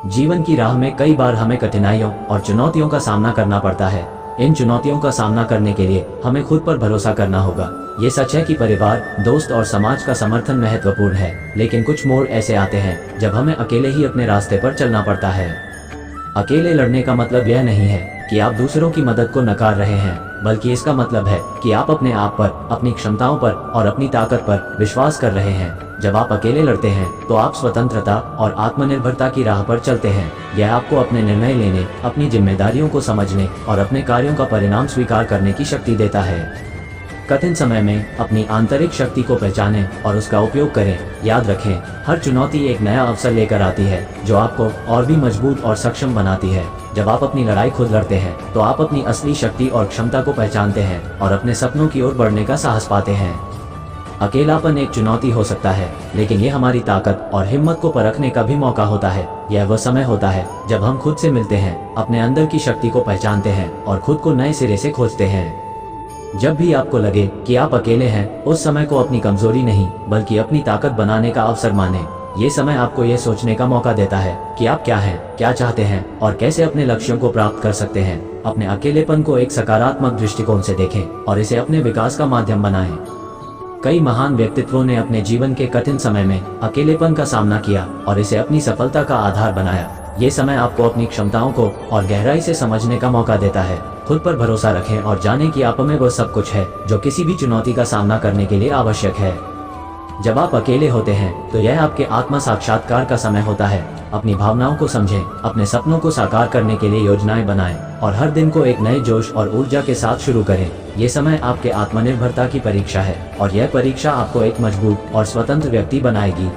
जीवन की राह में कई बार हमें कठिनाइयों और चुनौतियों का सामना करना पड़ता है। इन चुनौतियों का सामना करने के लिए हमें खुद पर भरोसा करना होगा। ये सच है कि परिवार, दोस्त और समाज का समर्थन महत्वपूर्ण है, लेकिन कुछ मोड़ ऐसे आते हैं जब हमें अकेले ही अपने रास्ते पर चलना पड़ता है। अकेले लड़ने का मतलब यह नहीं है कि आप दूसरों की मदद को नकार रहे हैं, बल्कि इसका मतलब है कि आप अपने आप पर, अपनी क्षमताओं पर और अपनी ताकत पर विश्वास कर रहे हैं। जब आप अकेले लड़ते हैं तो आप स्वतंत्रता और आत्मनिर्भरता की राह पर चलते हैं। यह आपको अपने निर्णय लेने, अपनी जिम्मेदारियों को समझने और अपने कार्यों का परिणाम स्वीकार करने की शक्ति देता है। कठिन समय में अपनी आंतरिक शक्ति को पहचानें और उसका उपयोग करें। याद रखें, हर चुनौती एक नया अवसर लेकर आती है जो आपको और भी मजबूत और सक्षम बनाती है। जब आप अपनी लड़ाई खुद लड़ते हैं तो आप अपनी असली शक्ति और क्षमता को पहचानते हैं और अपने सपनों की ओर बढ़ने का साहस पाते हैं। अकेलापन एक चुनौती हो सकता है, लेकिन ये हमारी ताकत और हिम्मत को परखने का भी मौका होता है। यह वह समय होता है जब हम खुद से मिलते हैं, अपने अंदर की शक्ति को पहचानते हैं और खुद को नए सिरे से खोजते हैं। जब भी आपको लगे कि आप अकेले हैं, उस समय को अपनी कमजोरी नहीं बल्कि अपनी ताकत बनाने का अवसर मानें। ये समय आपको यह सोचने का मौका देता है कि आप क्या हैं, क्या चाहते हैं और कैसे अपने लक्ष्यों को प्राप्त कर सकते हैं। अपने अकेलेपन को एक सकारात्मक दृष्टिकोण से देखें और इसे अपने विकास का माध्यम बनाएं। कई महान व्यक्तित्वों ने अपने जीवन के कठिन समय में अकेलेपन का सामना किया और इसे अपनी सफलता का आधार बनाया। ये समय आपको अपनी क्षमताओं को और गहराई से समझने का मौका देता है। खुद पर भरोसा रखें और जानें कि आप में वो सब कुछ है जो किसी भी चुनौती का सामना करने के लिए आवश्यक है। जब आप अकेले होते हैं तो यह आपके आत्म साक्षात्कार का समय होता है। अपनी भावनाओं को समझें, अपने सपनों को साकार करने के लिए योजनाएं बनाएं और हर दिन को एक नए जोश और ऊर्जा के साथ शुरू करें। ये समय आपके आत्मनिर्भरता की परीक्षा है और यह परीक्षा आपको एक मजबूत और स्वतंत्र व्यक्ति बनाएगी।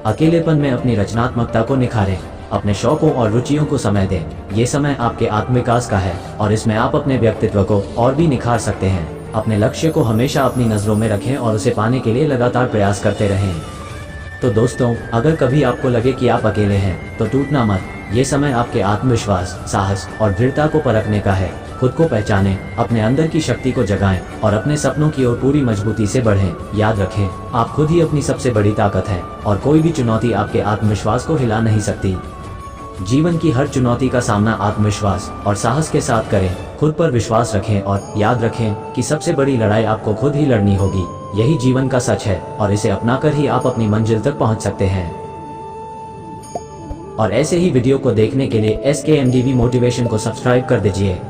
अकेलेपन में अपनी रचनात्मकता को निखारें, अपने शौकों और रुचियों को समय दें। ये समय आपके आत्मविकास का है और इसमें आप अपने व्यक्तित्व को और भी निखार सकते हैं। अपने लक्ष्य को हमेशा अपनी नज़रों में रखें और उसे पाने के लिए लगातार प्रयास करते रहें। तो दोस्तों, अगर कभी आपको लगे कि आप अकेले हैं तो टूटना मत। ये समय आपके आत्मविश्वास, साहस और दृढ़ता को परखने का है। खुद को पहचानें, अपने अंदर की शक्ति को जगाएं और अपने सपनों की ओर पूरी मजबूती से बढ़ें। याद रखें, आप खुद ही अपनी सबसे बड़ी ताकत हैं और कोई भी चुनौती आपके आत्मविश्वास को हिला नहीं सकती। जीवन की हर चुनौती का सामना आत्मविश्वास और साहस के साथ करें। खुद पर विश्वास रखें और याद रखें कि सबसे बड़ी लड़ाई आपको खुद ही लड़नी होगी। यही जीवन का सच है और इसे अपनाकर ही आप अपनी मंजिल तक पहुंच सकते हैं। और ऐसे ही वीडियो को देखने के लिए SKMDV मोटिवेशन को सब्सक्राइब कर दीजिए।